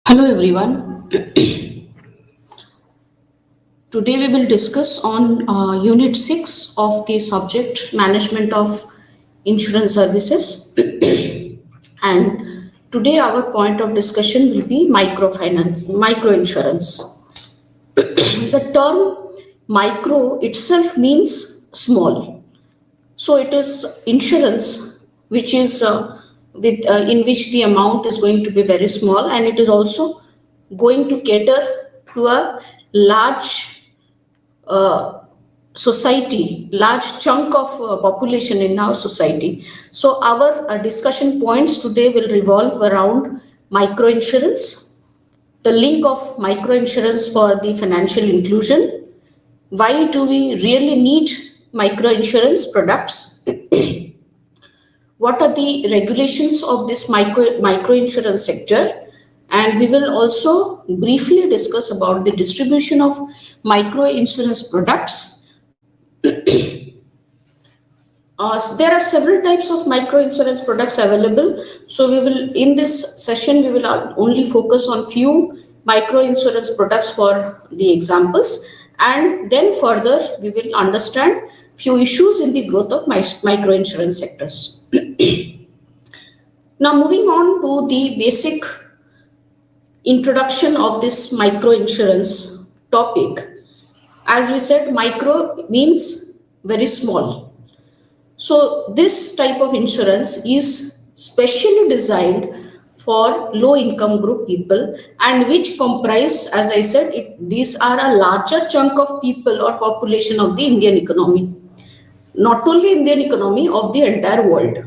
Hello everyone. Today we will discuss on Unit 6 of the subject Management of Insurance Services. And today our point of discussion will be microfinance, microinsurance. The term micro itself means small. So it is insurance which is in which the amount is going to be very small, and it is also going to cater to a large uh, society, large chunk of population in our society. So our discussion points today will revolve around microinsurance, the link of microinsurance for the financial inclusion. Why do we really need microinsurance products? What are the regulations of this microinsurance sector? And we will also briefly discuss about the distribution of microinsurance products. There are several types of microinsurance products available. So we will, in this session, we will only focus on few microinsurance products for the examples, and then further we will understand few issues in the growth of microinsurance sectors. Now moving on to the basic introduction of this microinsurance topic. As we said, micro means very small. So this type of insurance is specially designed for low income group people, and which comprise, as I said, these are a larger chunk of people or population of the Indian economy. Not only Indian economy, of the entire world.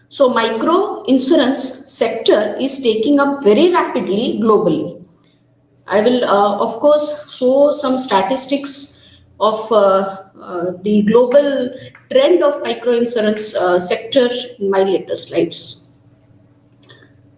So micro insurance sector is taking up very rapidly globally. I will, of course, show some statistics of the global trend of microinsurance sector in my later slides.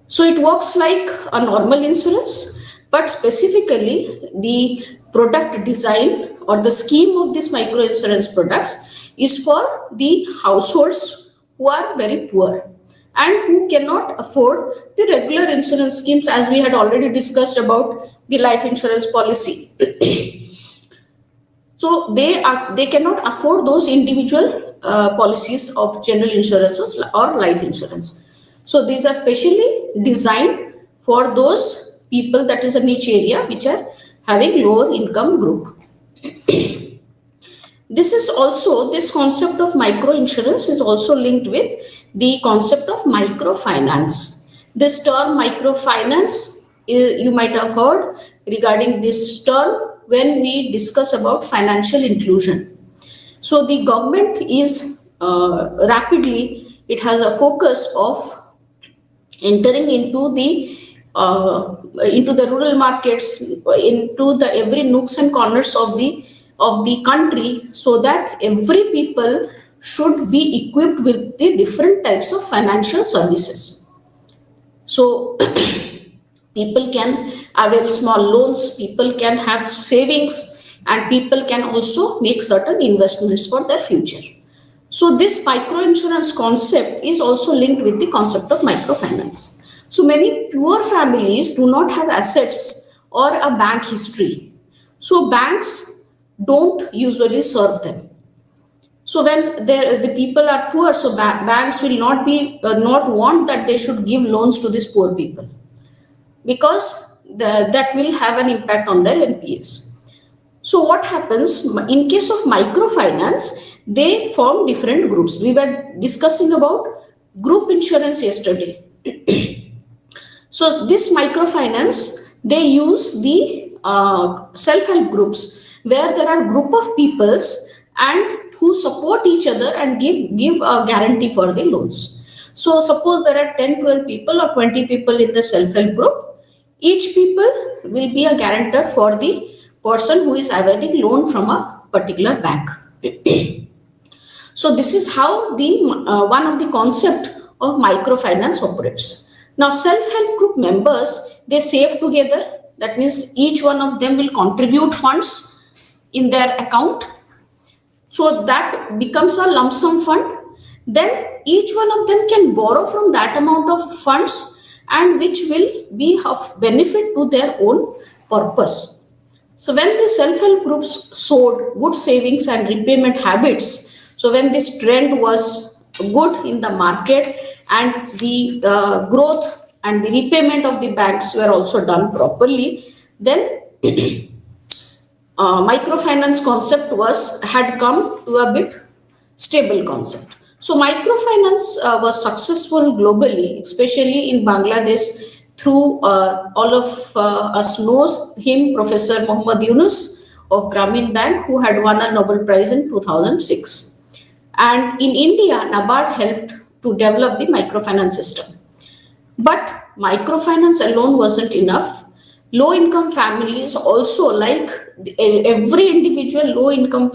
So it works like a normal insurance, but specifically the product design or the scheme of this microinsurance products is for the households who are very poor and who cannot afford the regular insurance schemes, as we had already discussed about the life insurance policy. So they cannot afford those individual policies of general insurances or life insurance. So these are specially designed for those people, that is a niche area, which are having lower income group. This concept of micro insurance is also linked with the concept of microfinance. This term microfinance, you might have heard regarding this term when we discuss about financial inclusion. So the government is rapidly, it has a focus of entering into the rural markets, into the every nooks and corners of the country, so that every people should be equipped with the different types of financial services. So people can avail small loans, people can have savings, and people can also make certain investments for their future. So this microinsurance concept is also linked with the concept of microfinance. So many poor families do not have assets or a bank history. So banks don't usually serve them. So when the people are poor, so banks will not want that they should give loans to these poor people, because that will have an impact on their NPS. So what happens in case of microfinance? They form different groups. We were discussing about group insurance yesterday. So this microfinance, they use the self-help groups, where there are group of peoples and who support each other and give a guarantee for the loans. So suppose there are 10, 12 people or 20 people in the self-help group. Each people will be a guarantor for the person who is availing loan from a particular bank. So this is how the one of the concept of microfinance operates. Now self-help group members, they save together. That means each one of them will contribute funds in their account. So that becomes a lump sum fund. Then each one of them can borrow from that amount of funds, and which will be of benefit to their own purpose. So when the self-help groups showed good savings and repayment habits, so when this trend was good in the market and the growth and the repayment of the banks were also done properly, then microfinance concept was had come to a bit stable concept. So microfinance was successful globally, especially in Bangladesh through all of us knows him, Professor Muhammad Yunus of Grameen Bank, who had won a Nobel Prize in 2006. And in India, NABARD helped to develop the microfinance system. But microfinance alone wasn't enough. Low income families also, like every individual low income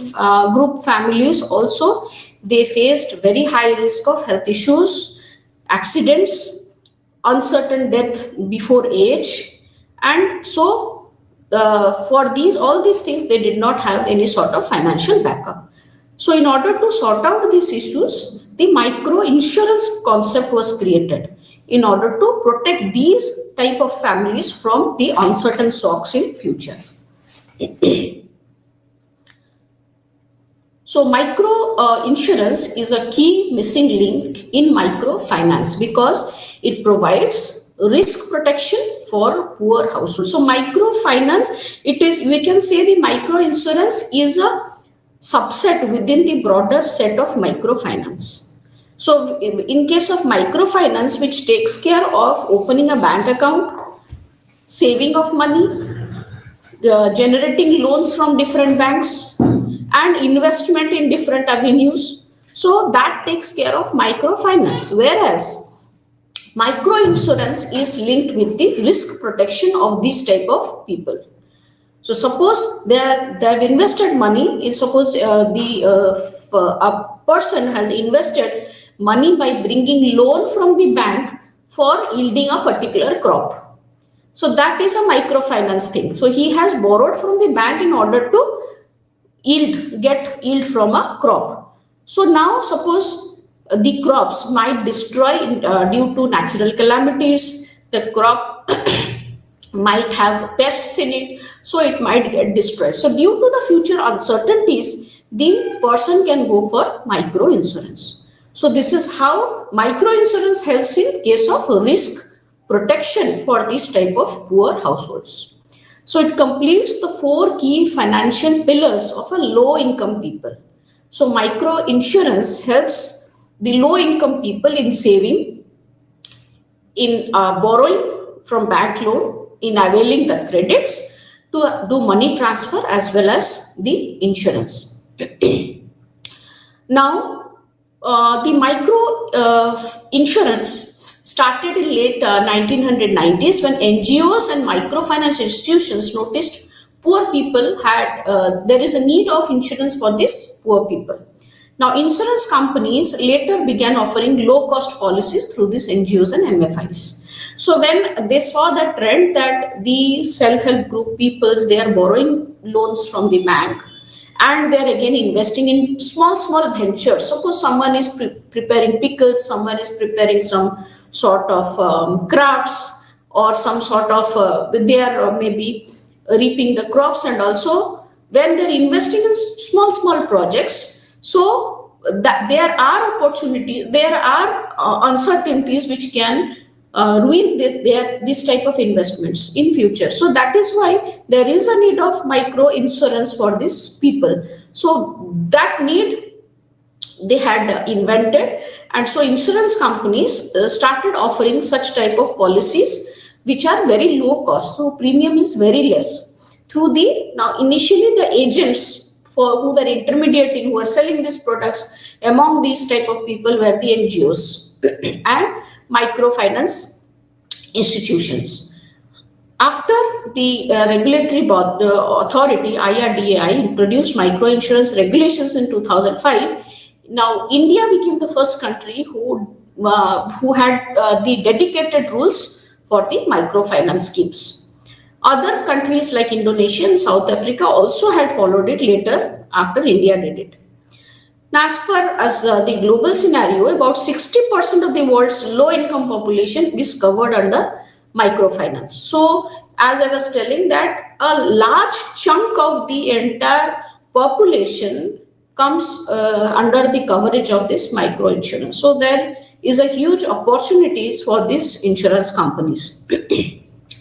group families also, they faced very high risk of health issues, accidents, uncertain death before age. And so for these all these things, they did not have any sort of financial backup. So in order to sort out these issues, the micro insurance concept was created in order to protect these type of families from the uncertain shocks in future. So micro insurance is a key missing link in microfinance because it provides risk protection for poor households. So microfinance, it is, we can say the micro insurance is a subset within the broader set of microfinance. So in case of microfinance, which takes care of opening a bank account, saving of money, generating loans from different banks, and investment in different avenues. So that takes care of microfinance, whereas micro insurance is linked with the risk protection of this type of people. So suppose they've invested money in, suppose a person has invested money by bringing loan from the bank for yielding a particular crop. So that is a microfinance thing. So he has borrowed from the bank in order to get yield from a crop. So now suppose the crops might destroy due to natural calamities, the crop might have pests in it, so it might get destroyed. So due to the future uncertainties, the person can go for micro insurance. So this is how micro insurance helps in case of risk protection for this type of poor households. So it completes the 4 key financial pillars of a low income people. So micro insurance helps the low income people in saving, in borrowing from bank loan, in availing the credits, to do money transfer as well as the insurance. Now, the micro insurance started in late 1990s when NGOs and microfinance institutions noticed poor people had, there is a need of insurance for these poor people. Now, insurance companies later began offering low-cost policies through these NGOs and MFIs. So when they saw the trend that the self-help group peoples, they are borrowing loans from the bank and they are again investing in small ventures. Suppose someone is preparing pickles, someone is preparing some sort of crafts, or some sort of, they are maybe reaping the crops, and also when they're investing in small projects, so that there are opportunities, there are uncertainties which can ruin this type of investments in future. So that is why there is a need of micro insurance for these people. So that need they had invented, and so insurance companies started offering such type of policies which are very low cost, so premium is very less through the, now initially the agents for who were intermediating, who were selling these products among these type of people were the NGOs and microfinance institutions. After the regulatory authority IRDAI introduced microinsurance regulations in 2005, now India became the first country who had the dedicated rules for the microfinance schemes. Other countries like Indonesia and South Africa also had followed it later after India did it. Now, as the global scenario, about 60% of the world's low-income population is covered under microfinance. So, as I was telling that a large chunk of the entire population comes under the coverage of this micro insurance. So, there is a huge opportunities for these insurance companies.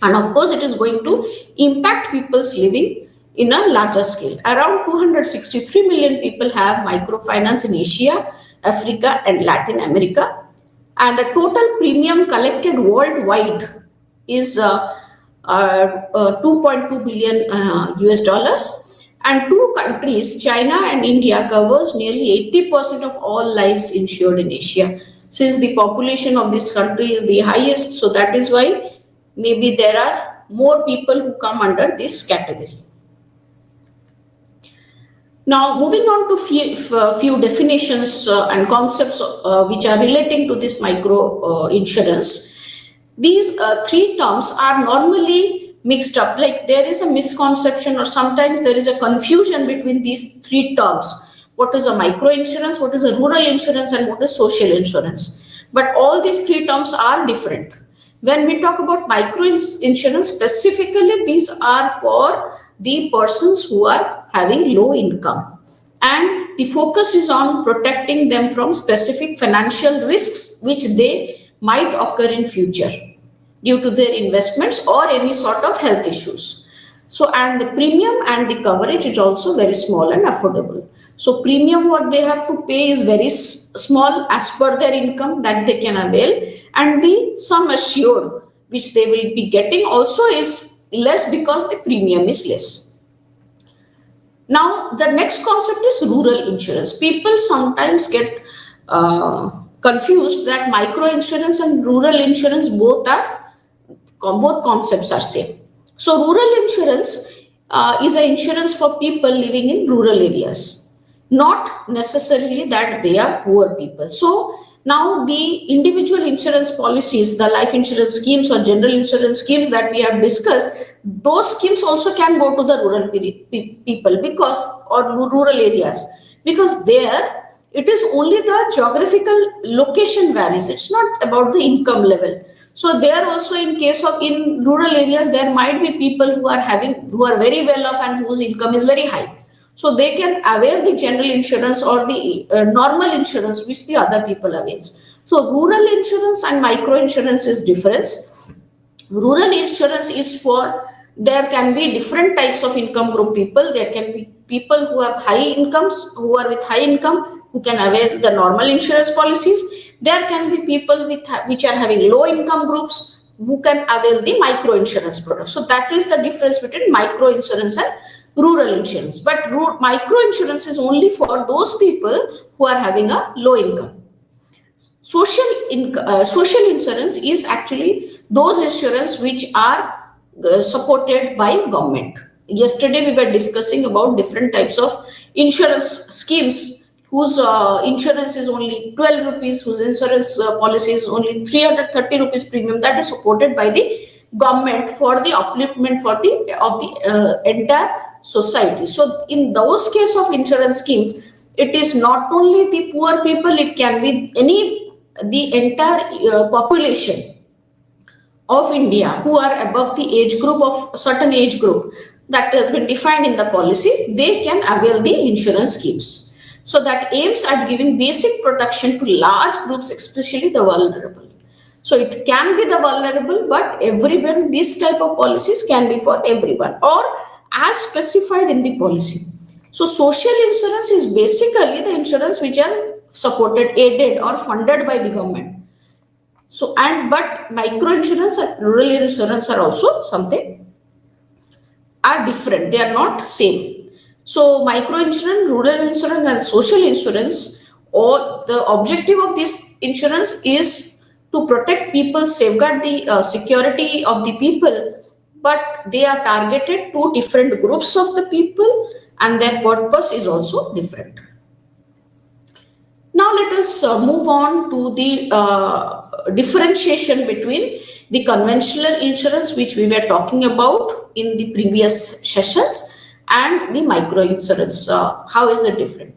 And of course, it is going to impact people's living in a larger scale. Around 263 million people have microfinance in Asia, Africa, and Latin America. And the total premium collected worldwide is 2.2 billion US dollars. And two countries, China and India, covers nearly 80% of all lives insured in Asia. Since the population of this country is the highest, so that is why maybe there are more people who come under this category. Now, moving on to few definitions and concepts which are relating to this micro insurance. These three terms are normally mixed up, like there is a misconception or sometimes there is a confusion between these three terms. What is a micro insurance, what is a rural insurance, and what is social insurance? But all these three terms are different. When we talk about micro insurance, specifically these are for the persons who are having low income, and the focus is on protecting them from specific financial risks which they might occur in future due to their investments or any sort of health issues. So, and the premium and the coverage is also very small and affordable. So, premium what they have to pay is very small as per their income that they can avail, and the sum assured which they will be getting also is less because the premium is less. Now, the next concept is rural insurance. People sometimes get confused that micro insurance and rural insurance both concepts are same. So, rural insurance is an insurance for people living in rural areas, not necessarily that they are poor people. So, now the individual insurance policies, the life insurance schemes or general insurance schemes that we have discussed, those schemes also can go to the rural people because, or rural areas, because there it is only the geographical location varies. It's not about the income level. So there also, in case of in rural areas, there might be people who are very well off and whose income is very high. So they can avail the general insurance or the normal insurance which the other people avails. So rural insurance and micro insurance is difference. Rural insurance is for, there can be different types of income group people. There can be people who have high incomes, who are with high income, who can avail the normal insurance policies. There can be people which are having low income groups who can avail the micro insurance products. So that is the difference between micro insurance and rural insurance. But micro insurance is only for those people who are having a low income. Social insurance is actually those insurance which are supported by government. Yesterday we were discussing about different types of insurance schemes whose insurance is only 12 rupees, whose insurance policy is only 330 rupees premium, that is supported by the government for the upliftment for the entire society. So in those case of insurance schemes, it is not only the poor people, it can be the entire population of India who are above the age group of certain age group that has been defined in the policy, they can avail the insurance schemes. So that aims at giving basic protection to large groups, especially the vulnerable. So it can be the vulnerable, but everyone, this type of policies can be for everyone or as specified in the policy. So social insurance is basically the insurance which are supported, aided or funded by the government. So, but micro insurance and rural insurance are also something are different. They are not same. So micro insurance, rural insurance and social insurance, or the objective of this insurance is to protect people, safeguard the security of the people, but they are targeted to different groups of the people and their purpose is also different. Now let us move on to the differentiation between the conventional insurance which we were talking about in the previous sessions and the micro insurance. How is it different?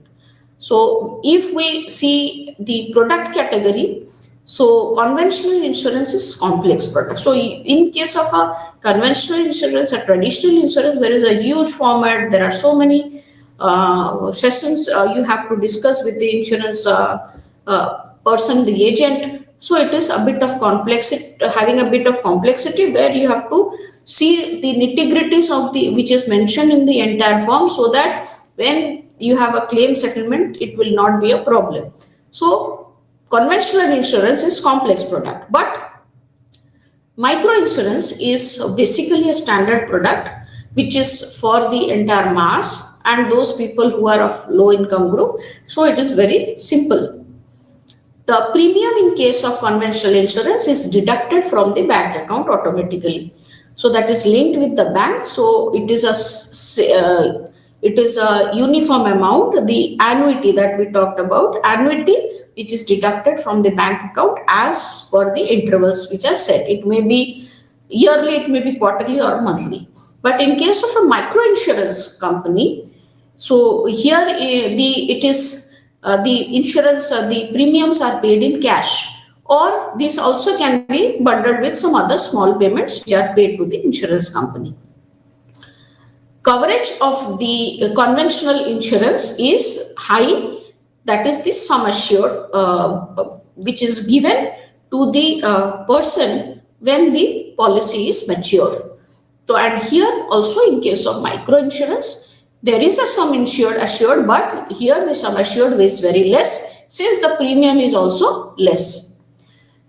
So if we see the product category, so conventional insurance is complex product. So in case of a conventional insurance, a traditional insurance, there is a huge format. There are so many sessions you have to discuss with the insurance person, the agent. So it is a bit of complexity, having a bit of complexity, where you have to see the nitty-gritties of the which is mentioned in the entire form, so that when you have a claim settlement, it will not be a problem. So conventional insurance is complex product, but micro insurance is basically a standard product which is for the entire mass and those people who are of low income group. So it is very simple. The premium in case of conventional insurance is deducted from the bank account automatically. So that is linked with the bank. So it is a uniform amount. The annuity that we talked about, annuity which is deducted from the bank account as per the intervals which are set. It may be yearly, it may be quarterly or monthly. But in case of a micro insurance company, so here the insurance, the premiums are paid in cash, or this also can be bundled with some other small payments which are paid to the insurance company. Coverage of the conventional insurance is high, that is the sum assured, which is given to the person when the policy is matured. So, and here also in case of micro insurance, there is a sum assured, but here the sum assured is very less since the premium is also less.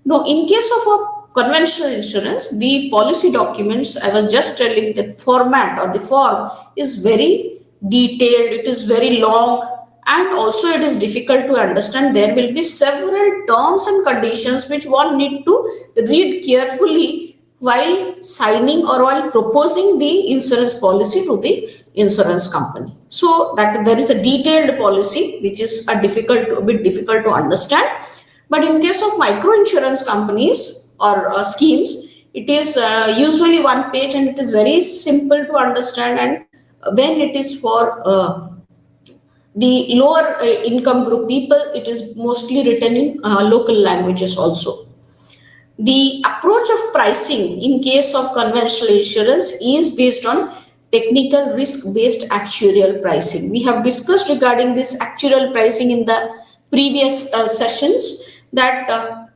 Now, in case of a conventional insurance, the policy documents, I was just telling, that format or the form is very detailed, it is very long, and also it is difficult to understand. There will be several terms and conditions which one need to read carefully while signing or while proposing the insurance policy to the insurance company. So that there is a detailed policy which is a bit difficult to understand. But in case of micro insurance companies or schemes, it is usually one page and it is very simple to understand. And when it is for the lower income group people, it is mostly written in local languages also. The approach of pricing in case of conventional insurance is based on technical risk-based actuarial pricing. We have discussed regarding this actuarial pricing in the previous sessions, that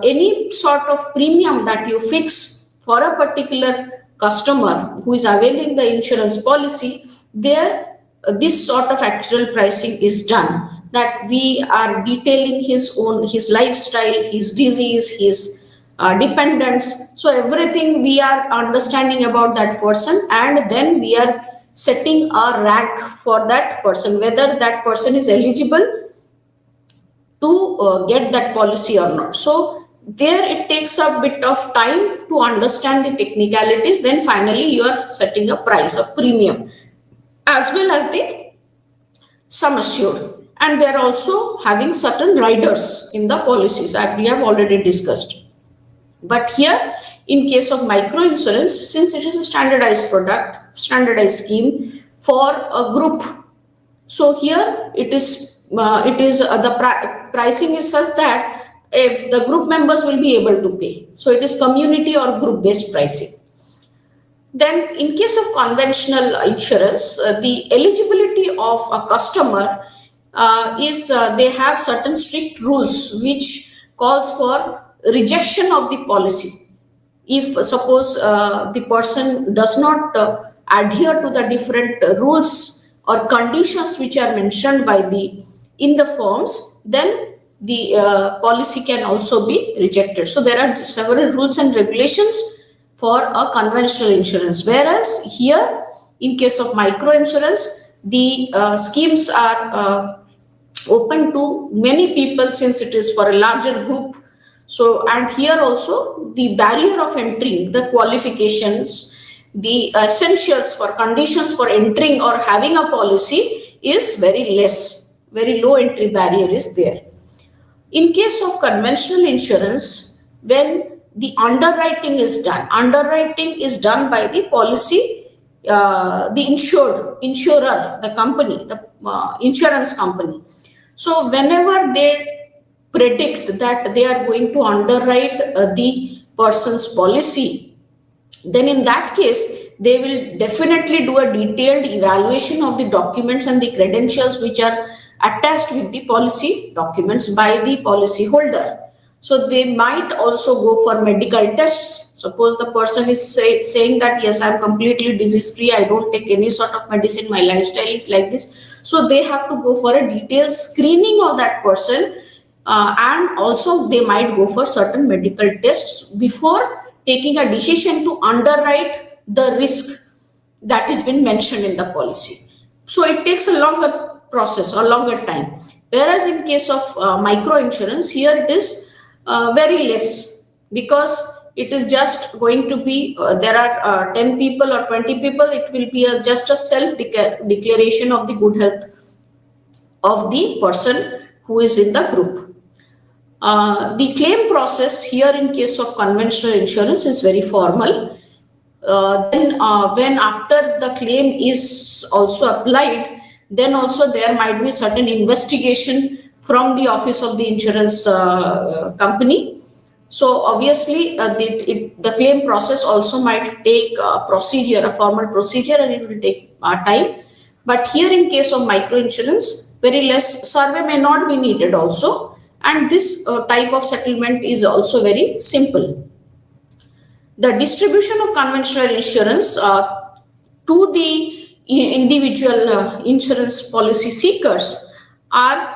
any sort of premium that you fix for a particular customer who is availing the insurance policy, there this sort of actual pricing is done, that we are detailing his lifestyle, his disease, his dependents. So everything we are understanding about that person, and then we are setting a rank for that person, whether that person is eligible to get that policy or not. So there it takes a bit of time to understand the technicalities. Then finally you are setting a price of premium as well as the sum assured, and they are also having certain riders in the policies that we have already discussed. But here in case of micro insurance, since it is a standardized product, standardized scheme for a group, so here it is the pricing is such that if the group members will be able to pay. So it is community or group based pricing. Then in case of conventional insurance, the eligibility of a customer is they have certain strict rules which calls for rejection of the policy. If suppose the person does not adhere to the different rules or conditions which are mentioned by in the forms, then the policy can also be rejected. So there are several rules and regulations for a conventional insurance, whereas here in case of micro insurance, the schemes are open to many people since it is for a larger group. So, and here also the barrier of entering, the qualifications, the essentials for conditions for entering or having a policy is very less, very low entry barrier is there. In case of conventional insurance, when the underwriting is done by the policy, the insurer, the company, the insurance company. So whenever they predict that they are going to underwrite the person's policy, then in that case they will definitely do a detailed evaluation of the documents and the credentials which are attached with the policy documents by the policy holder. So they might also go for medical tests. Suppose the person is saying that yes, I'm completely disease free, I don't take any sort of medicine, my lifestyle is like this, so they have to go for a detailed screening of that person, and also they might go for certain medical tests before taking a decision to underwrite the risk that has been mentioned in the policy. So it takes a longer process or longer time. Whereas in case of micro insurance, here it is very less, because it is just going to be there are 10 people or 20 people, it will be just a self declaration of the good health of the person who is in the group. The claim process here in case of conventional insurance is very formal. Then when after the claim is also applied, then also there might be certain investigation from the office of the insurance company. So obviously the claim process also might take a procedure, a formal procedure, and it will take time. But here in case of micro insurance, very less survey may not be needed also, and this type of settlement is also very simple. The distribution of conventional insurance to the individual insurance policy seekers are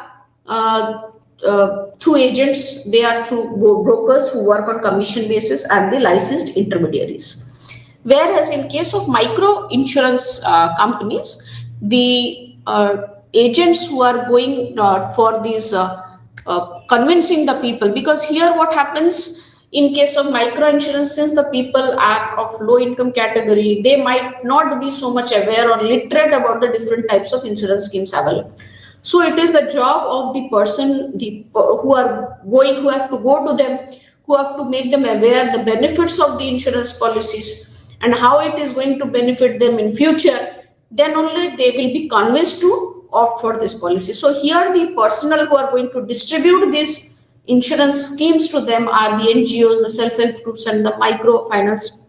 through agents, they are through brokers who work on commission basis, and the licensed intermediaries. Whereas in case of micro insurance companies, the agents who are going for these convincing the people, because here what happens in case of micro insurance, since the people are of low income category, they might not be so much aware or literate about the different types of insurance schemes available. So it is the job of the person who have to go to them, who have to make them aware the benefits of the insurance policies and how it is going to benefit them in future. Then only they will be convinced to opt for this policy. So here the personnel who are going to distribute these insurance schemes to them are the NGOs, the self-help groups, and the microfinance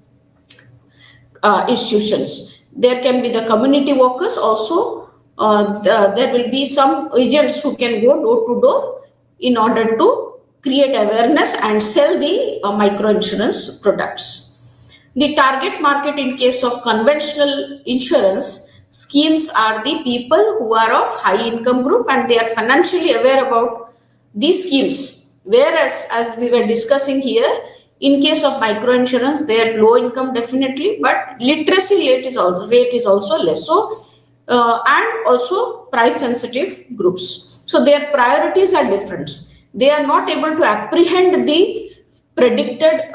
institutions. There can be the community workers also. There will be some agents who can go door to door in order to create awareness and sell the micro insurance products. The target market in case of conventional insurance schemes are the people who are of high income group and they are financially aware about these schemes. Whereas, as we were discussing here, in case of micro insurance, they are low income definitely, but literacy rate is also less. So, and also price sensitive groups. So their priorities are different. They are not able to apprehend the predicted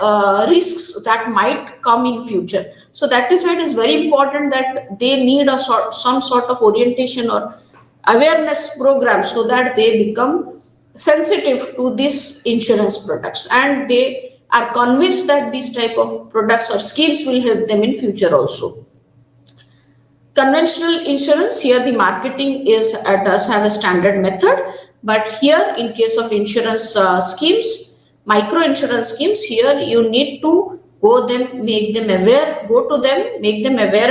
risks that might come in future. So that is why it is very important that they need some sort of orientation or awareness program so that they become sensitive to these insurance products and they are convinced that these type of products or schemes will help them in future also. Conventional insurance, here the marketing does have a standard method, but here in case of insurance schemes, micro insurance schemes, here you need to go make them aware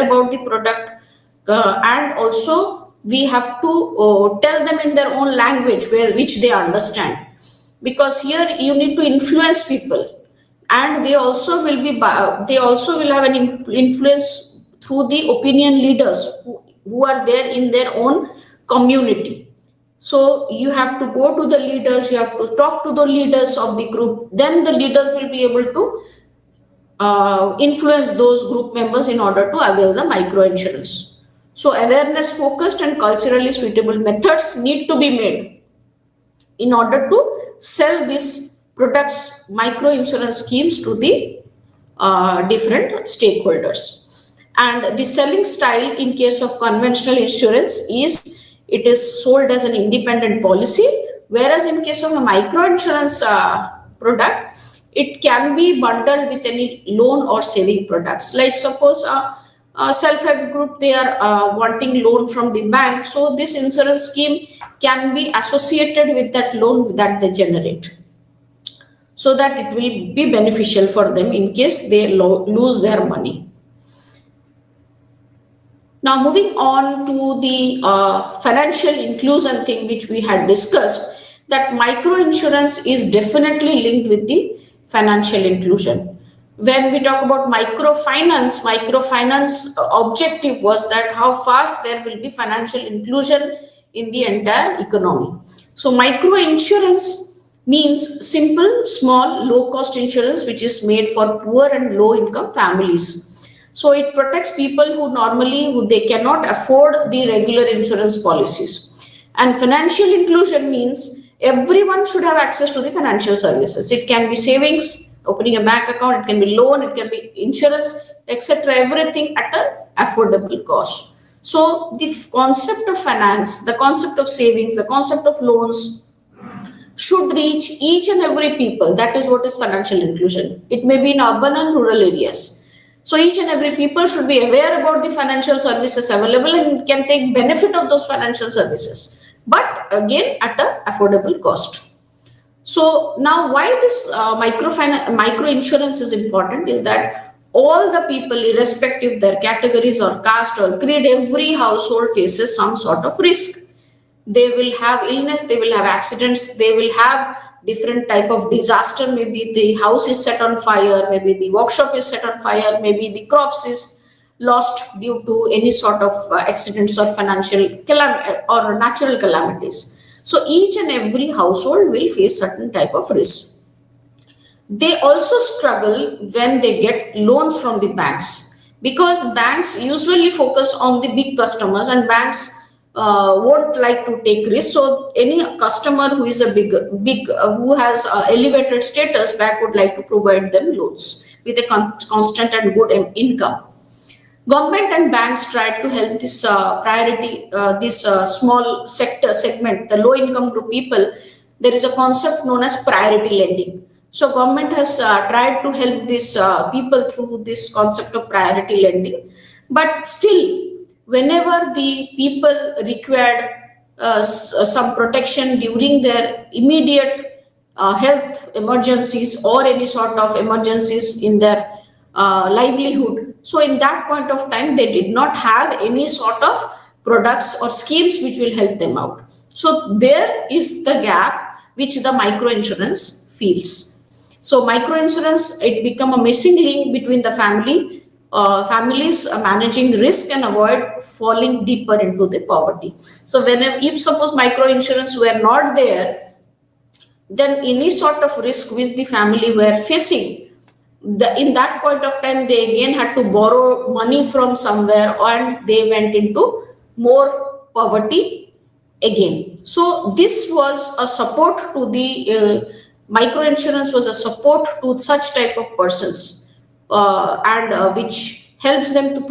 about the product, and also we have to tell them in their own language which they understand, because here you need to influence people, and they also will have an influence through the opinion leaders who are there in their own community. So you have to go to the leaders, you have to talk to the leaders of the group, then the leaders will be able to influence those group members in order to avail the micro insurance. So awareness focused and culturally suitable methods need to be made in order to sell these products, micro insurance schemes, to the different stakeholders. And the selling style in case of conventional insurance is it is sold as an independent policy, whereas in case of a micro insurance product, it can be bundled with any loan or saving products. Like suppose self-help group, they are wanting loan from the bank. So this insurance scheme can be associated with that loan that they generate, so that it will be beneficial for them in case they lose their money. Now, moving on to the financial inclusion thing which we had discussed, that micro insurance is definitely linked with the financial inclusion. When we talk about microfinance objective was that how fast there will be financial inclusion in the entire economy. So micro insurance means simple, small, low cost insurance which is made for poor and low income families. So it protects people who they cannot afford the regular insurance policies. And financial inclusion means everyone should have access to the financial services. It can be savings, opening a bank account, it can be loan, it can be insurance, etc. Everything at an affordable cost. So the concept of finance, the concept of savings, the concept of loans should reach each and every people. That is what is financial inclusion. It may be in urban and rural areas. So each and every people should be aware about the financial services available and can take benefit of those financial services, but again at an affordable cost. So now why this micro insurance is important is that all the people, irrespective their categories or caste or creed, every household faces some sort of risk. They will have illness, they will have accidents, they will have different type of disaster. Maybe the house is set on fire, maybe the workshop is set on fire, maybe the crops is lost due to any sort of accidents or or natural calamities. So each and every household will face certain type of risk. They also struggle when they get loans from the banks, because banks usually focus on the big customers, and banks won't like to take risks. So any customer who is a big who has elevated status, bank would like to provide them loans with a constant and good income. Government and banks try to help this small sector segment, the low income group people. There is a concept known as priority lending. So government has tried to help these people through this concept of priority lending. But still, whenever the people required some protection during their immediate health emergencies or any sort of emergencies in their livelihood, so in that point of time they did not have any sort of products or schemes which will help them out. So there is the gap which the micro insurance feels. So micro insurance, it become a missing link between the families managing risk and avoid falling deeper into the poverty. So if suppose micro insurance were not there, then any sort of risk which the family were facing, in that point of time they again had to borrow money from somewhere, and they went into more poverty again. So this was a support to the micro insurance was a support to such type of persons, and which helps them to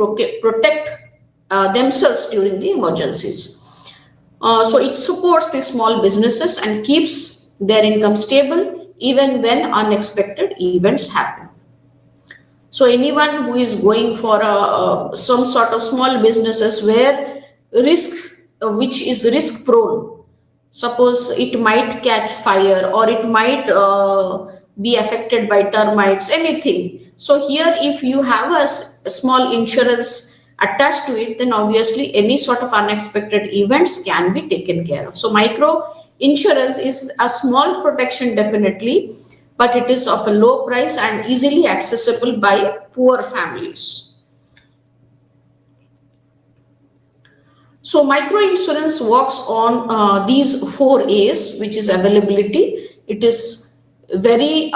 protect themselves during the emergencies. So it supports the small businesses and keeps their income stable even when unexpected events happen. So anyone who is going for some sort of small businesses where risk, which is risk prone, suppose it might catch fire or it might be affected by termites, anything. So here if you have a small insurance attached to it, then obviously any sort of unexpected events can be taken care of. So micro insurance is a small protection definitely, but it is of a low price and easily accessible by poor families. So micro insurance works on these 4 A's, which is availability. It is very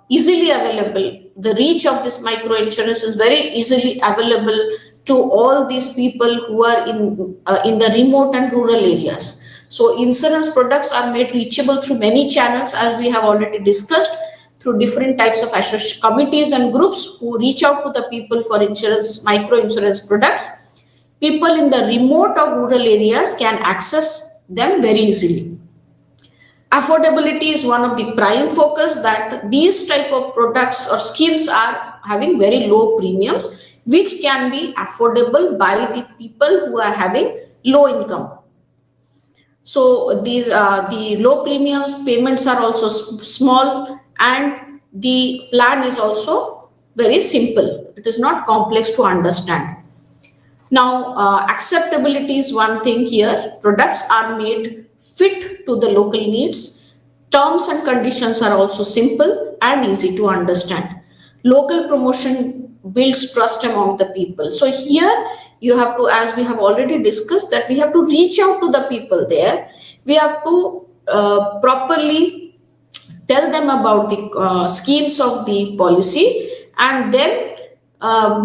easily available. The reach of this micro insurance is very easily available to all these people who are in the remote and rural areas. So insurance products are made reachable through many channels, as we have already discussed, through different types of committees and groups who reach out to the people for micro insurance products. People in the remote or rural areas can access them very easily. Affordability is one of the prime focus, that these type of products or schemes are having very low premiums, which can be affordable by the people who are having low income. So these the low premiums payments are also small, and the plan is also very simple. It is not complex to understand. Now, acceptability is one thing here. Products are made fit to the local needs. Terms and conditions are also simple and easy to understand. Local promotion builds trust among the people. So here you have to, as we have already discussed, that we have to reach out to the people there. We have to properly tell them about the schemes of the policy, and then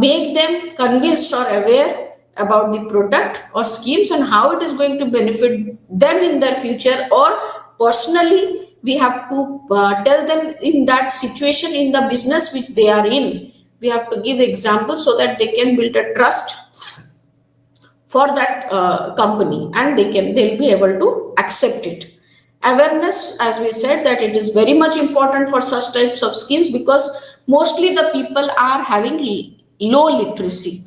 make them convinced or aware about the product or schemes and how it is going to benefit them in their future, or personally we have to tell them in that situation in the business which they are in. We have to give examples so that they can build a trust for that company, and they'll be able to accept it. Awareness, as we said, that it is very much important for such types of schemes, because mostly the people are having low literacy.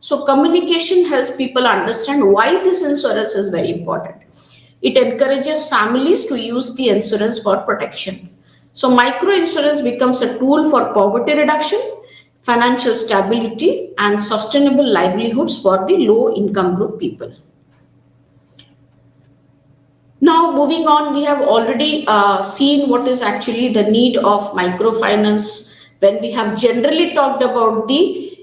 So communication helps people understand why this insurance is very important. It encourages families to use the insurance for protection. So micro insurance becomes a tool for poverty reduction, financial stability, and sustainable livelihoods for the low income group people. Now, moving on, we have already seen what is actually the need of microfinance, when we have generally talked about the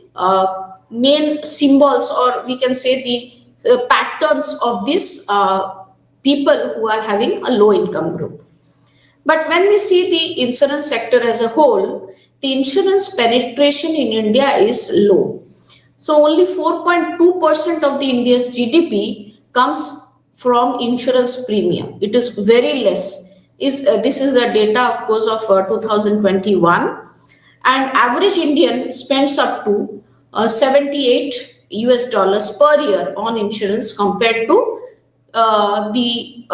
main symbols, or we can say the patterns of these people who are having a low income group. But when we see the insurance sector as a whole, the insurance penetration in India is low. So only 4.2% of the India's GDP comes from insurance premium. It is very less. This is the data, of course, of 2021, and average Indian spends up to 78 US dollars per year on insurance, compared to the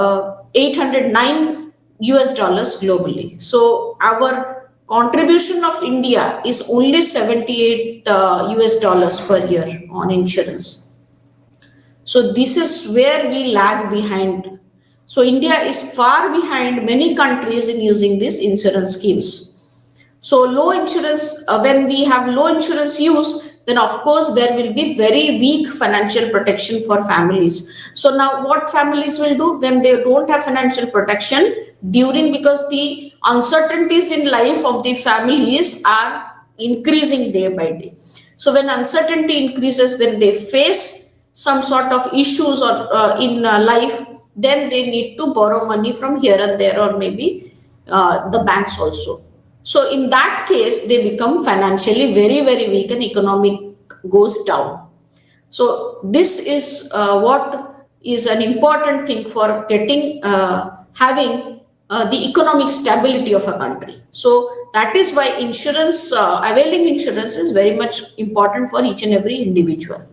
809 US dollars globally. So our contribution of India is only 78 US dollars per year on insurance. So this is where we lag behind. So India is far behind many countries in using these insurance schemes. So low insurance, when we have low insurance use, then of course there will be very weak financial protection for families. So now what families will do when they don't have financial protection during, because the uncertainties in life of the families are increasing day by day. So when uncertainty increases, when they face some sort of issues or in life, then they need to borrow money from here and there, or maybe the banks also. So in that case, they become financially very, very weak, and economic goes down. So this is what is an important thing for getting having the economic stability of a country. So that is why insurance, availing insurance is very much important for each and every individual.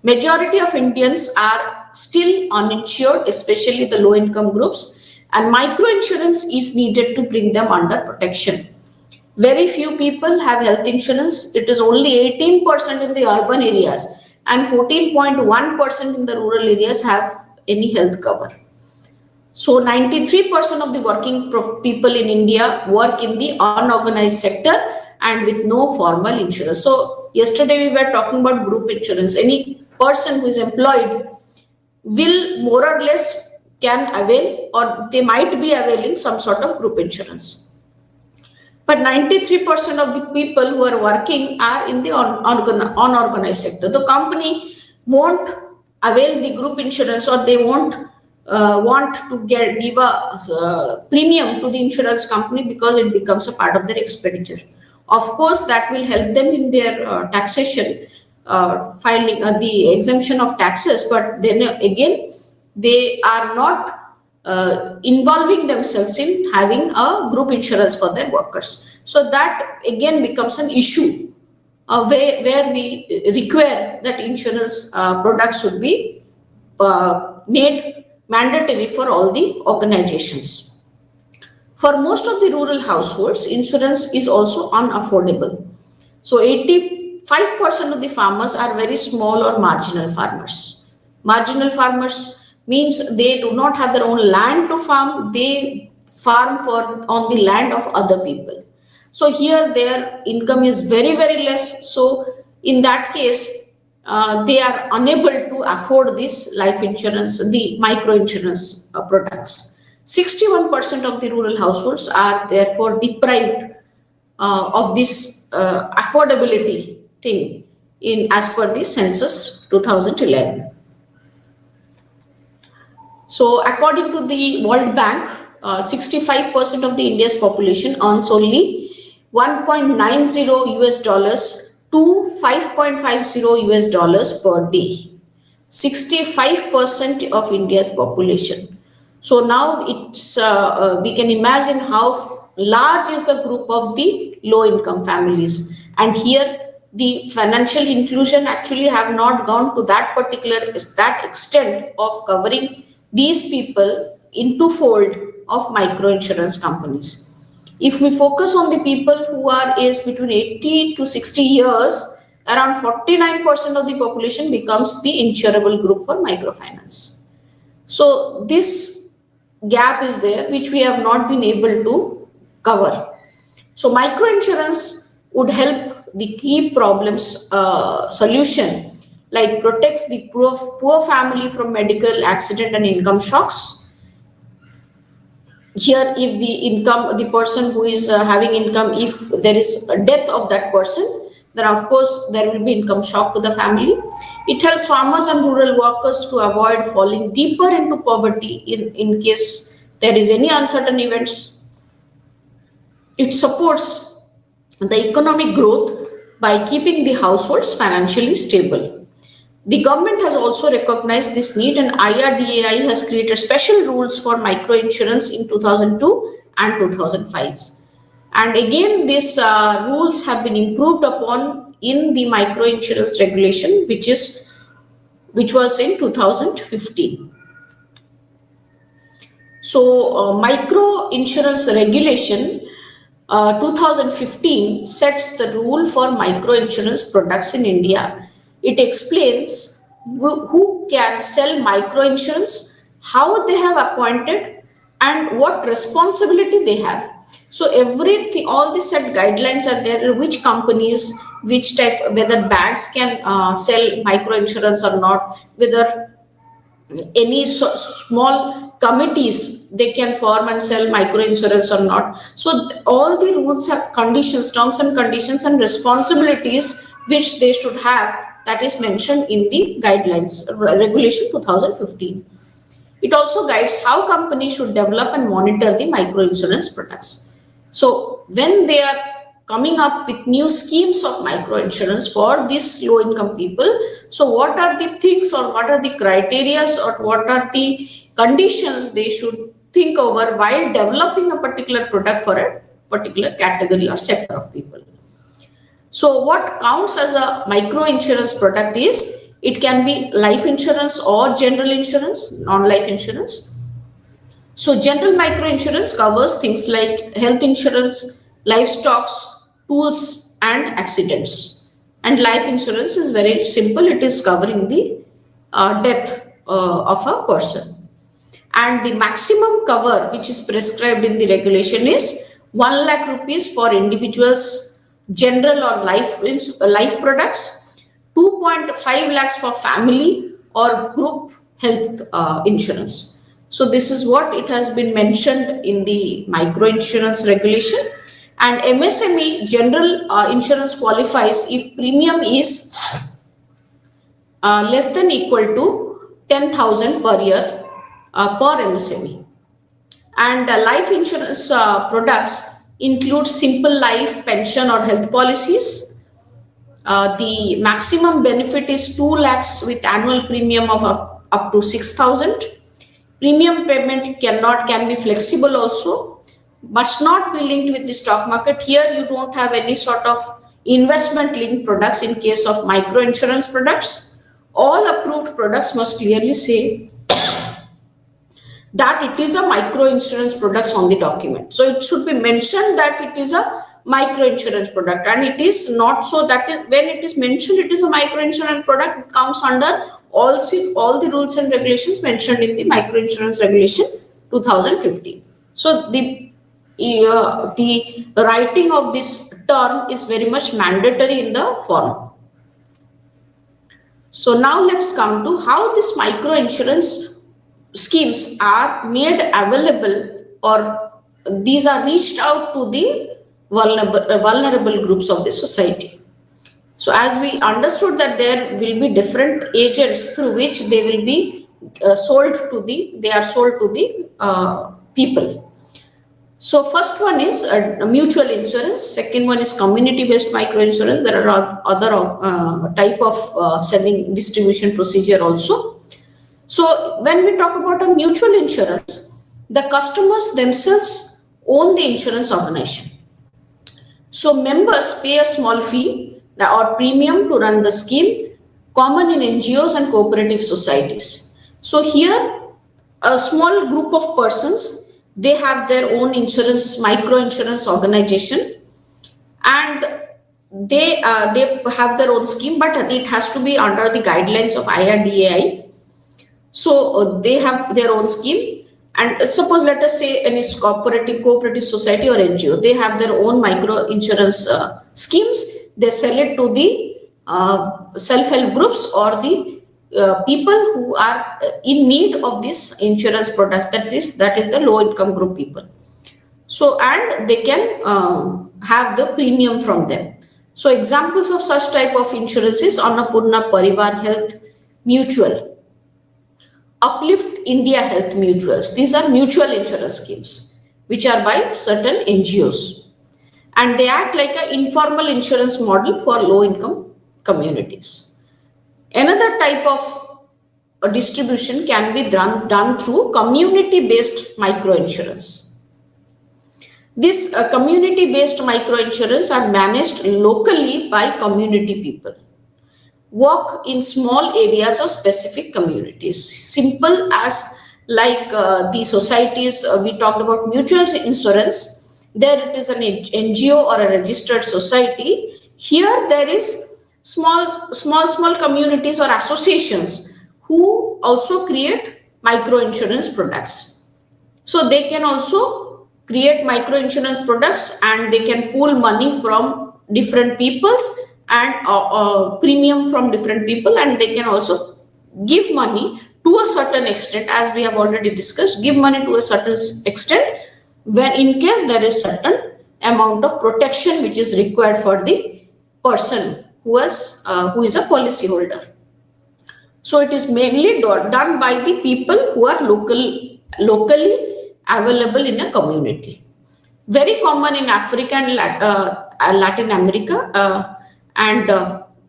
Majority of Indians are still uninsured, especially the low income groups, and micro insurance is needed to bring them under protection. Very few people have health insurance. It is only 18% in the urban areas, and 14.1% in the rural areas have any health cover. So 93% of the working people in India work in the unorganized sector and with no formal insurance. So yesterday we were talking about group insurance. Any person who is employed will more or less can avail, or they might be availing some sort of group insurance. But 93% of the people who are working are in the unorganized sector. The company won't avail the group insurance, or they won't want to give a premium to the insurance company, because it becomes a part of their expenditure. Of course, that will help them in their taxation, filing the exemption of taxes, but then again, they are not involving themselves in having a group insurance for their workers. So that again becomes an issue where we require that insurance products should be made mandatory for all the organizations. For most of the rural households, insurance is also unaffordable. So 85% of the farmers are very small or marginal farmers. Marginal farmers means they do not have their own land to farm, they farm for on the land of other people. So here their income is very, very less. So in that case, they are unable to afford this life insurance, the micro insurance products. 61% of the rural households are therefore deprived of this affordability thing in as per the census 2011. So according to the World Bank, 65% of the India's population earns only 1.90 US dollars to 5.50 US dollars per day. 65% of India's population. So now we can imagine how large is the group of the low income families. And here the financial inclusion actually have not gone to that extent of covering these people into fold of micro insurance companies. If we focus on the people who are aged between 80 to 60 years, around 49% of the population becomes the insurable group for microfinance. So this gap is there which we have not been able to cover. So microinsurance would help the key problems solution, like protects the poor family from medical accident and income shocks. Here if the person who is having income, if there is a death of that person, then of course there will be income shock to the family. It helps farmers and rural workers to avoid falling deeper into poverty in case there is any uncertain events. It supports the economic growth by keeping the households financially stable. The government has also recognized this need, and IRDAI has created special rules for micro insurance in 2002 and 2005. And again, these rules have been improved upon in the micro insurance regulation, which was in 2015. So, micro insurance regulation 2015 sets the rule for micro insurance products in India. It explains who can sell micro insurance, how they have appointed, and what responsibility they have. So everything, all the set guidelines are there. Which companies, which type, whether banks can sell micro insurance or not, whether any small committees they can form and sell micro insurance or not. So all the rules have conditions, terms and conditions, and responsibilities which they should have, that is mentioned in the guidelines regulation 2015. It also guides how companies should develop and monitor the micro insurance products. So when they are coming up with new schemes of micro insurance for these low income people, so what are the things, or what are the criteria, or what are the conditions they should think over while developing a particular product for a particular category or sector of people. So what counts as a micro insurance product is, it can be life insurance or general insurance, non-life insurance. So general micro insurance covers things like health insurance, livestock, tools and accidents. And life insurance is very simple, it is covering the death of a person. And the maximum cover which is prescribed in the regulation is 1 lakh rupees for individuals general or life products, 2.5 lakhs for family or group health insurance. So this is what it has been mentioned in the micro insurance regulation. And MSME general insurance qualifies if premium is less than equal to 10,000 per year per MSME. And life insurance products include simple life, pension or health policies. The maximum benefit is 2 lakhs with annual premium of up to 6,000. Premium payment can be flexible also, must not be linked with the stock market. Here you don't have any sort of investment linked products in case of micro insurance products. All approved products must clearly say that it is a micro insurance products on the document. So it should be mentioned that it is a micro insurance product, and it is not so. That is when it is mentioned it is a micro insurance product, it comes under all the rules and regulations mentioned in the micro insurance regulation 2015. So the writing of this term is very much mandatory in the form. So now let's come to how this micro insurance schemes are made available, or these are reached out to the vulnerable groups of the society. So as we understood that there will be different agents through which they will be sold to the people. So first one is a mutual insurance. Second one is community-based micro-insurance. There are other type of selling distribution procedure also. So when we talk about a mutual insurance, the customers themselves own the insurance organization. So members pay a small fee or premium to run the scheme, common in NGOs and cooperative societies. So here, a small group of persons, they have their own insurance, micro insurance organization, and they have their own scheme, but it has to be under the guidelines of IRDAI. So they have their own scheme, and suppose let us say any cooperative society or NGO, they have their own micro insurance schemes. They sell it to the self-help groups or the people who are in need of this insurance products, that is the low income group people. So and they can have the premium from them. So examples of such type of insurance is Annapurna Parivar Health Mutual, Uplift India Health Mutuals. These are mutual insurance schemes which are by certain NGOs, and they act like an informal insurance model for low income communities. Another type of distribution can be done through community-based microinsurance. This community-based microinsurance are managed locally by community people, work in small areas or specific communities. Simple as like the societies, we talked about mutual insurance. There it is an NGO or a registered society. Here there is small communities or associations who also create micro insurance products. So they can also create micro insurance products, and they can pool money from different peoples and premium from different people, and they can also give money to a certain extent, as we have already discussed, give money to a certain extent when in case there is certain amount of protection which is required for the person who is a policy holder. So it is mainly done by the people who are locally available in a community. Very common in Africa and Latin America, and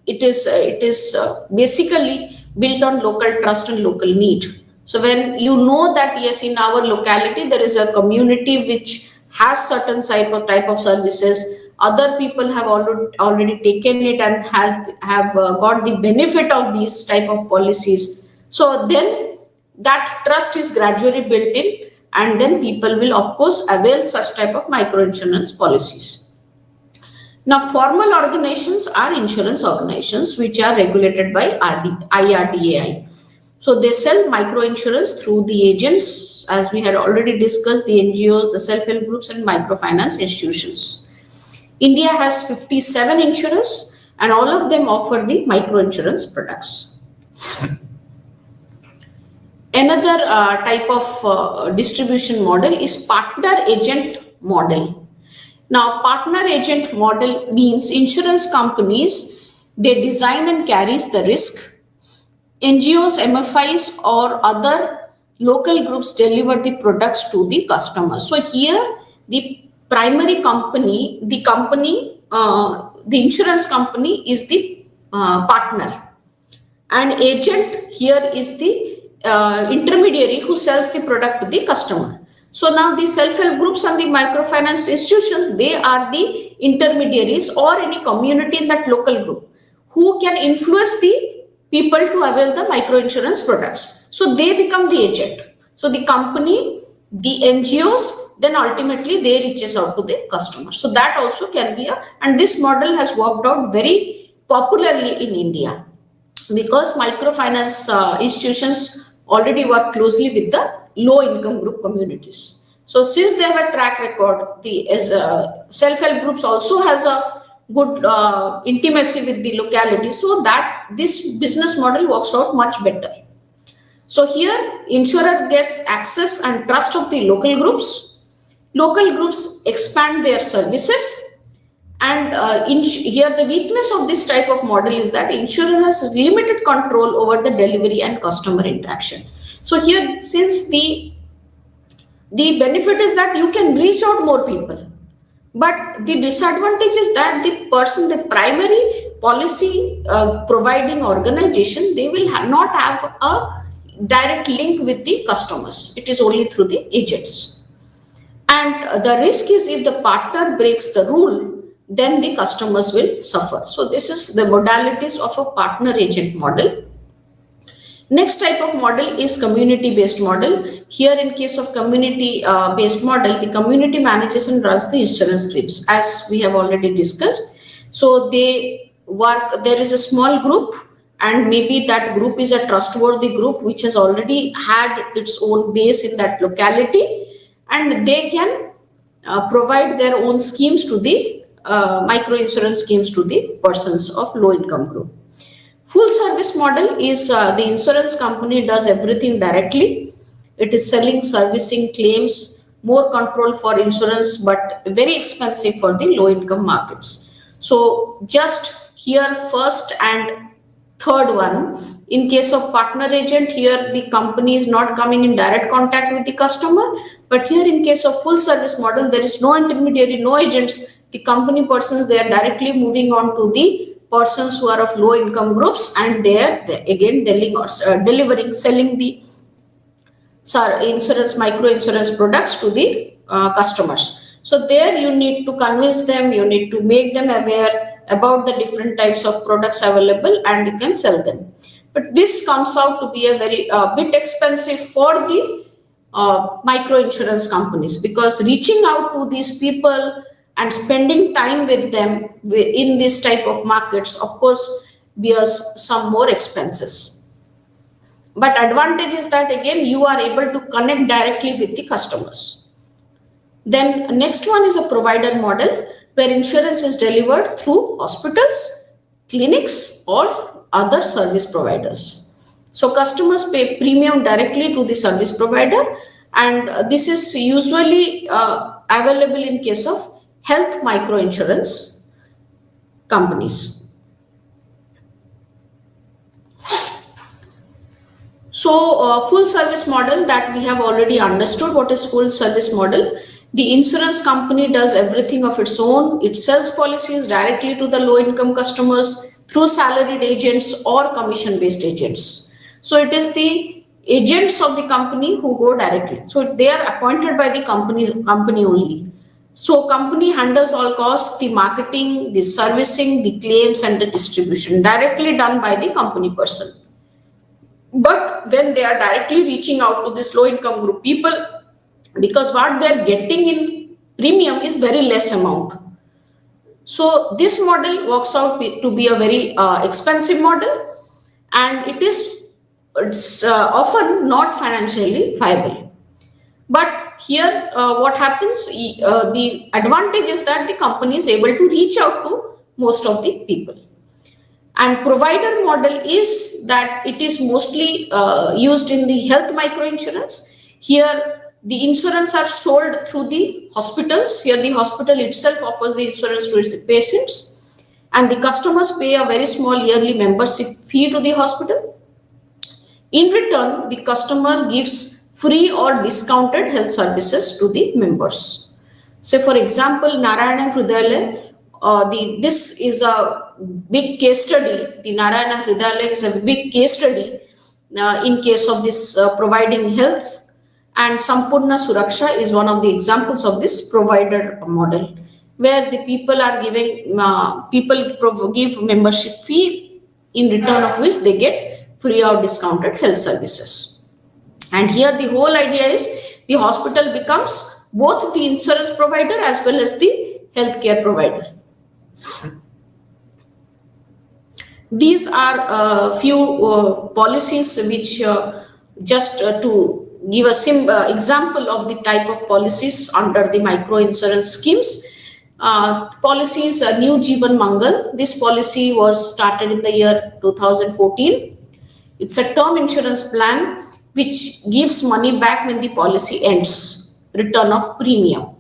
it is basically built on local trust and local need. So when you know that yes, in our locality there is a community which has certain type of services, other people have already taken it and have got the benefit of these type of policies. So then that trust is gradually built in, and then people will of course avail such type of micro insurance policies. Now formal organizations are insurance organizations which are regulated by IRDAI. So they sell micro insurance through the agents, as we had already discussed, the NGOs, the self-help groups and microfinance institutions. India has 57 insurers, and all of them offer the micro insurance products. Another type of distribution model is partner agent model. Now, partner agent model means insurance companies, they design and carries the risk. NGOs, MFIs or other local groups deliver the products to the customer. So here the primary company, the insurance company is the partner, and agent here is the intermediary who sells the product to the customer. So now the self-help groups and the microfinance institutions, they are the intermediaries or any community in that local group who can influence the people to avail the micro insurance products. So they become the agent. So the company, the NGOs, then ultimately they reaches out to the customer. So that also can be and this model has worked out very popularly in India, because microfinance institutions already work closely with the low income group communities. So since they have a track record, the as self-help groups also has a good intimacy with the locality, so that this business model works out much better. So here insurer gets access and trust of the local groups. Local groups expand their services, and here the weakness of this type of model is that insurer has limited control over the delivery and customer interaction. So here, since the benefit is that you can reach out more people, but the disadvantage is that the person, the primary policy providing organization, they will not have a direct link with the customers. It is only through the agents. And the risk is if the partner breaks the rule, then the customers will suffer. So this is the modalities of a partner agent model. Next type of model is community based model. Here in case of community based model, the community manages and runs the insurance claims, as we have already discussed. So they work, there is a small group, and maybe that group is a trustworthy group which has already had its own base in that locality, and they can provide their own schemes to the micro insurance schemes to the persons of low income group. Full service model is the insurance company does everything directly. It is selling, servicing, claims, more control for insurance, but very expensive for the low income markets. So just here first and third one, in case of partner agent, here the company is not coming in direct contact with the customer, but here in case of full service model, there is no intermediary, no agents. The company persons, they are directly moving on to the persons who are of low income groups, and they are again delivering, selling the insurance, micro insurance products to the customers. So there you need to convince them, you need to make them aware about the different types of products available, and you can sell them. But this comes out to be a very bit expensive for the micro insurance companies, because reaching out to these people and spending time with them in this type of markets, of course, bears some more expenses. But advantage is that again you are able to connect directly with the customers. Then next one is a provider model, where insurance is delivered through hospitals, clinics, or other service providers. So customers pay premium directly to the service provider, and this is usually available in case of health micro insurance companies. So full service model, that we have already understood what is full service model. The insurance company does everything of its own. It sells policies directly to the low income customers through salaried agents or commission based agents. So it is the agents of the company who go directly. So they are appointed by the company only. So company handles all costs, the marketing, the servicing, the claims, and the distribution directly done by the company person. But when they are directly reaching out to this low income group people, because what they are getting in premium is very less amount. So this model works out to be a very expensive model, and it's often not financially viable. But here what happens, the advantage is that the company is able to reach out to most of the people. And provider model is that it is mostly used in the health micro insurance. Here the insurance are sold through the hospitals. Here the hospital itself offers the insurance to its patients, and the customers pay a very small yearly membership fee to the hospital. In return, the customer gives free or discounted health services to the members. So for example, Narayana Hrudayalaya, this is a big case study. The Narayana Hrudayalaya is a big case study in case of this providing health, and Sampurna Suraksha is one of the examples of this provider model, where the people are giving, give membership fee, in return of which they get free or discounted health services. And here the whole idea is the hospital becomes both the insurance provider as well as the healthcare provider. These are a few policies which just to give a example of the type of policies under the micro insurance schemes. Policies New Jeevan Mangal. This policy was started in the year 2014. It's a term insurance plan which gives money back when the policy ends, return of premium.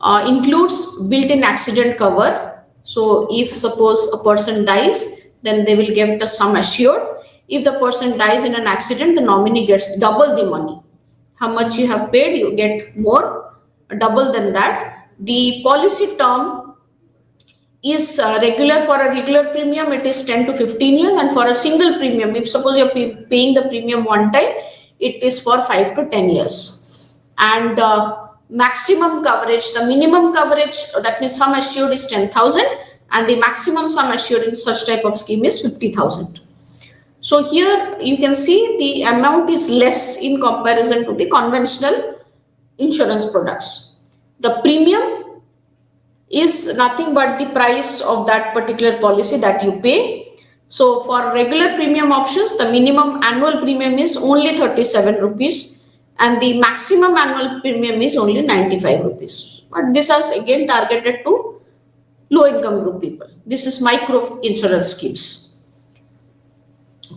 Includes built-in accident cover. So if suppose a person dies, then they will get a sum assured. If the person dies in an accident, the nominee gets double the money. How much you have paid, you get more, double than that. The policy term is regular. For a regular premium, it is 10 to 15 years, and for a single premium, if suppose you're paying the premium one time, it is for 5 to 10 years. And maximum coverage, the minimum coverage, that means sum assured, is 10,000, and the maximum sum assured in such type of scheme is 50,000. So here you can see the amount is less in comparison to the conventional insurance products. The premium is nothing but the price of that particular policy that you pay. So for regular premium options, the minimum annual premium is only 37 rupees and the maximum annual premium is only 95 rupees. But this is again targeted to low income group people. This is micro insurance schemes.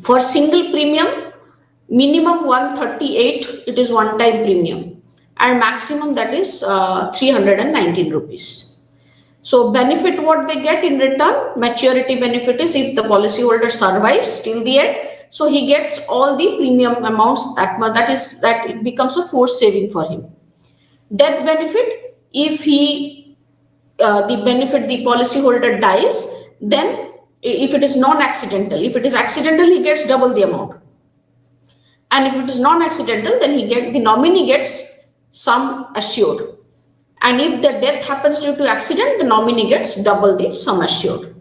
For single premium, minimum 138, it is one time premium, and maximum that is 319 rupees. So benefit what they get in return, maturity benefit is if the policyholder survives till the end, so he gets all the premium amounts that it becomes a forced saving for him. Death benefit, if the policyholder dies, then if it is non-accidental, if it is accidental, he gets double the amount, and if it is non-accidental, then the nominee gets sum assured. And if the death happens due to accident, the nominee gets double the sum assured.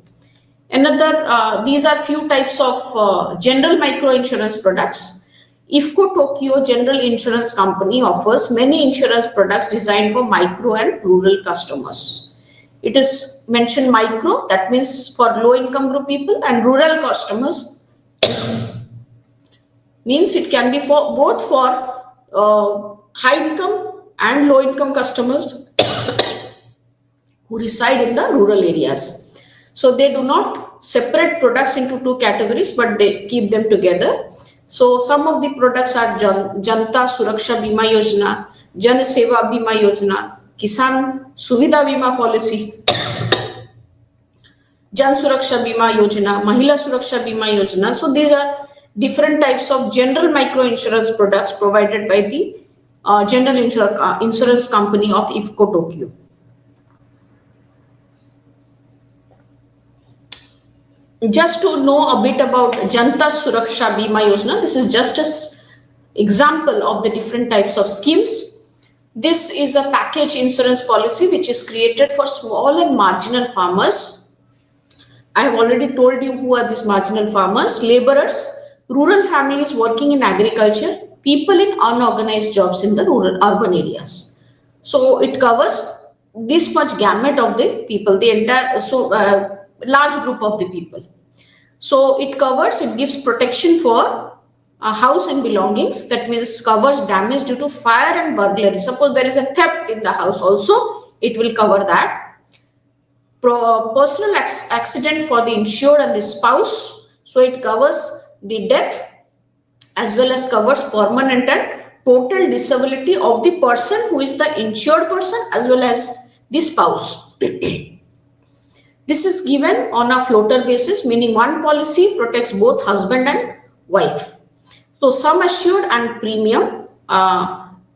Another, these are few types of general micro insurance products. IFCO Tokyo General Insurance Company offers many insurance products designed for micro and rural customers. It is mentioned micro, that means for low income group people, and rural customers means it can be for both for high income and low income customers who reside in the rural areas. So they do not separate products into two categories, but they keep them together. So some of the products are Janta Suraksha Bima Yojana, Jan Seva Bima Yojana, Kisan Suvidha Bima Policy, Jan Suraksha Bima Yojana, Mahila Suraksha Bima Yojana. So these are different types of general micro insurance products provided by the general insurance company of IFCO Tokyo. Just to know a bit about Janta Suraksha Bima Yojana, this is just an example of the different types of schemes. This is a package insurance policy which is created for small and marginal farmers. I have already told you who are these marginal farmers: laborers, rural families working in agriculture, people in unorganized jobs in the urban areas. So it covers this much gamut of the people, the entire large group of the people. So it gives protection for house and belongings, that means covers damage due to fire and burglary. Suppose there is a theft in the house also, it will cover that. Personal accident for the insured and the spouse, so it covers the death as well as covers permanent and total disability of the person who is the insured person as well as the spouse. This is given on a floater basis, meaning one policy protects both husband and wife. So sum assured and premium,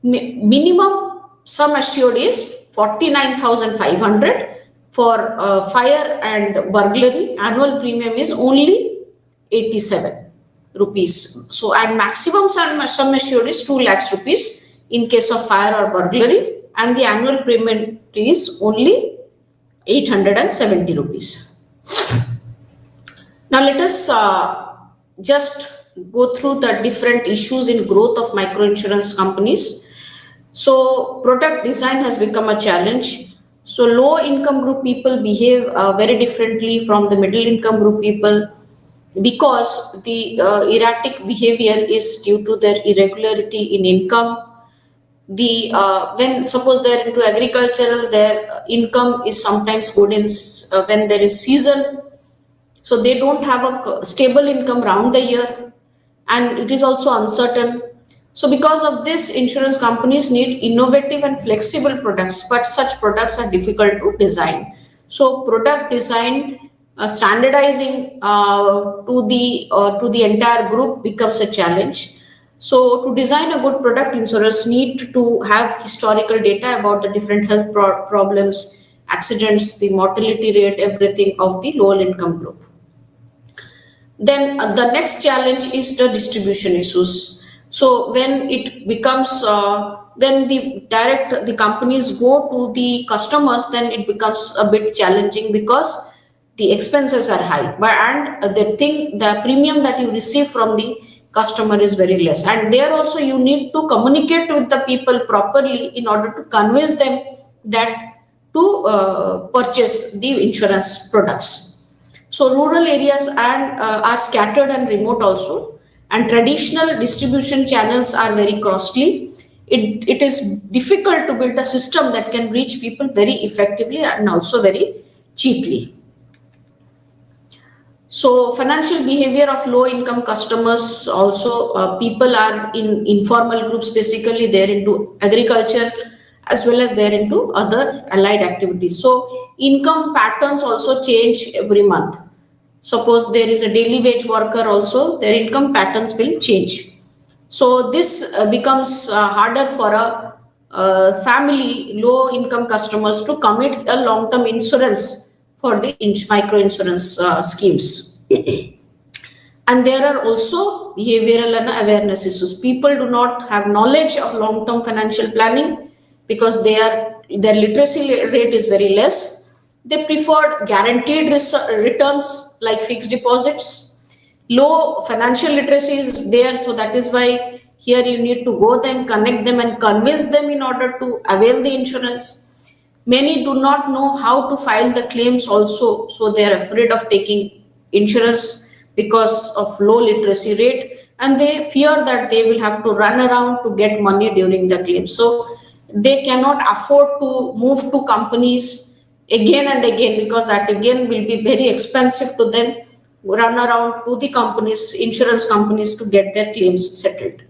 minimum sum assured is 49,500. For fire and burglary, annual premium is only 87 rupees. So and maximum sum assured is 2 lakhs rupees in case of fire or burglary, and the annual premium is only 870 rupees. Now let us just go through the different issues in growth of microinsurance companies. So product design has become a challenge. So low income group people behave very differently from the middle income group people, because the erratic behavior is due to their irregularity in income. The when suppose they're into agricultural, their income is sometimes good in when there is season, so they don't have a stable income round the year, and it is also uncertain. So because of this, insurance companies need innovative and flexible products, but such products are difficult to design. So product design, standardizing to the entire group becomes a challenge. So to design a good product, insurers need to have historical data about the different health problems, accidents, the mortality rate, everything of the lower income group. Then the next challenge is the distribution issues. So when it becomes when the companies go to the customers, then it becomes a bit challenging because the expenses are high, but and the premium that you receive from the customer is very less, and there also you need to communicate with the people properly in order to convince them that to purchase the insurance products. So rural areas are scattered and remote also, and traditional distribution channels are very costly. It is difficult to build a system that can reach people very effectively and also very cheaply. So financial behavior of low income customers also, people are in informal groups, basically they're into agriculture as well as they're into other allied activities. So income patterns also change every month. Suppose there is a daily wage worker also, their income patterns will change. So this becomes harder for a family, low income customers to commit a long term insurance for the micro insurance schemes. And there are also behavioral and awareness issues. People do not have knowledge of long term financial planning because their literacy rate is very less. They preferred guaranteed returns like fixed deposits. Low financial literacy is there, so that is why here you need to go them, connect them, and convince them in order to avail the insurance. Many do not know how to file the claims also, so they are afraid of taking insurance because of low literacy rate, and they fear that they will have to run around to get money during the claim. So they cannot afford to move to companies again and again, because that again will be very expensive to them, run around to the companies, insurance companies, to get their claims settled.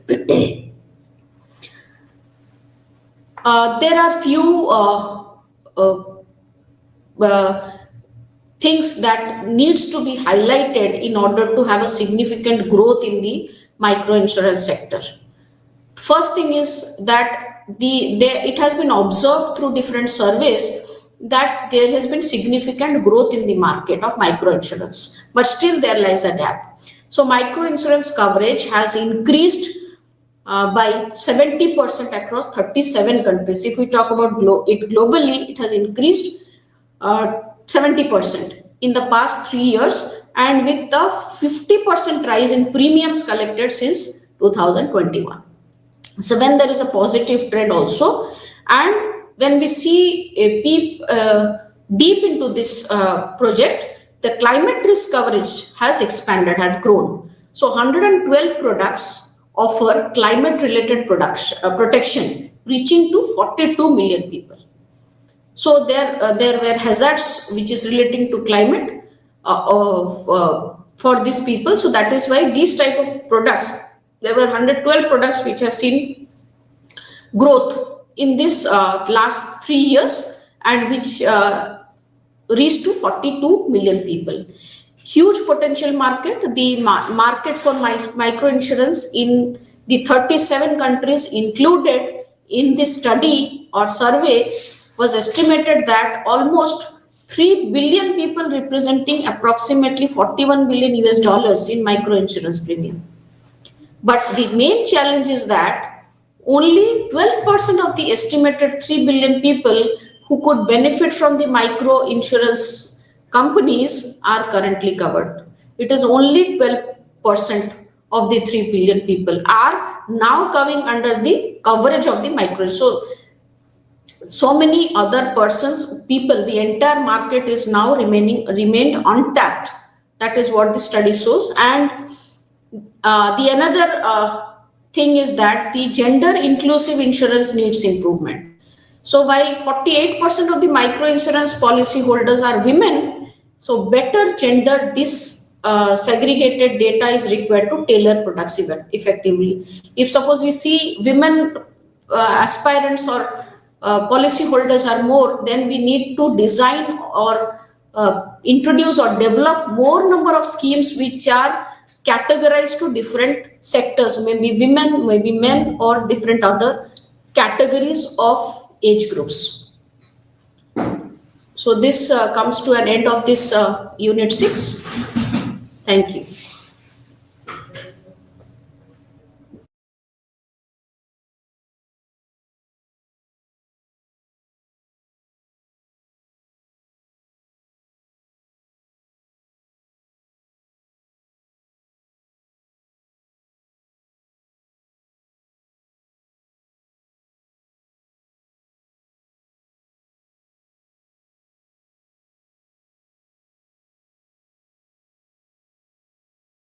There are few uh, uh, things that needs to be highlighted in order to have a significant growth in the micro insurance sector. First thing is that it has been observed through different surveys that there has been significant growth in the market of micro insurance, but still there lies a gap. So micro insurance coverage has increased by 70% across 37 countries. If we talk about it globally, it has increased 70% in the past 3 years, and with the 50% rise in premiums collected since 2021. So when there is a positive trend also, and when we see a deep into this project, the climate risk coverage has expanded, had grown. So 112 products offer climate related protection, reaching to 42 million people. So there were hazards which is relating to climate for these people. So that is why these type of products, there were 112 products which have seen growth in this last 3 years, and which reached to 42 million people. Huge potential market. The market for micro insurance in the 37 countries included in this study or survey was estimated that almost 3 billion people, representing approximately 41 billion US dollars in micro insurance premium. But the main challenge is that only 12% of the estimated 3 billion people who could benefit from the micro insurance companies are currently covered. It is only 12% of the 3 billion people are now coming under the coverage of the micro. So many other persons, people, the entire market is now remained untapped. That is what the study shows. And the another thing is that the gender inclusive insurance needs improvement. So while 48% of the micro insurance policy holders are women, so better gender segregated data is required to tailor products effectively. If suppose we see women aspirants or policy holders are more, then we need to design or introduce or develop more number of schemes which are categorized to different sectors, maybe women, maybe men, or different other categories of age groups. So this comes to an end of this unit 6. Thank you.